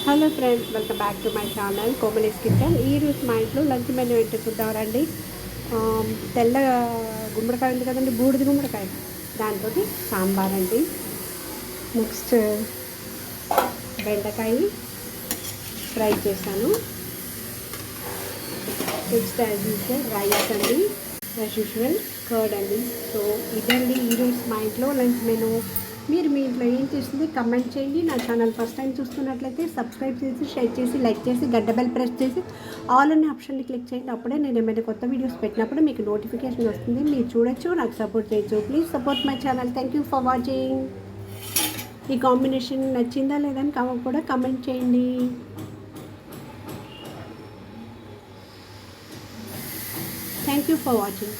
Hello friends, welcome back to my channel Komali's kitchen. ఈరోజు మా ఇంట్లో లంచ్ మెనూ ఏంటో చూద్దామండి. తెల్ల గుమ్మడికాయ ఉంది కదండి, బూడిద గుమ్మడికాయ, దాంతో సాంబార్ అండి. నెక్స్ట్ బెండకాయ ఫ్రై చేశాను. నెక్స్ట్ యాజ్ యూజువల్ రైస్ అండి, యాజ్ యూజువల్ కర్డ్ అండి. సో ఇదండి ఈరోజు మా ఇంట్లో లంచ్ మెనూ. మీరు మీ ఇంట్లో ఏం చేస్తుంది కమెంట్ చేయండి. నా ఛానల్ ఫస్ట్ టైం చూస్తున్నట్లయితే సబ్స్క్రైబ్ చేసి, షేర్ చేసి, లైక్ చేసి, గడ్డ బెల్ ప్రెస్ చేసి ఆల్ అనే ఆప్షన్ని క్లిక్ చేయండి. అప్పుడే నేను ఏమైనా కొత్త వీడియోస్ పెట్టినప్పుడు మీకు నోటిఫికేషన్ వస్తుంది, మీరు చూడొచ్చు, నాకు సపోర్ట్ చేయొచ్చు. Please support my channel. Thank you for watching. ఈ కాంబినేషన్ నచ్చిందా లేదని కూడా కమెంట్ చేయండి. Thank you for watching.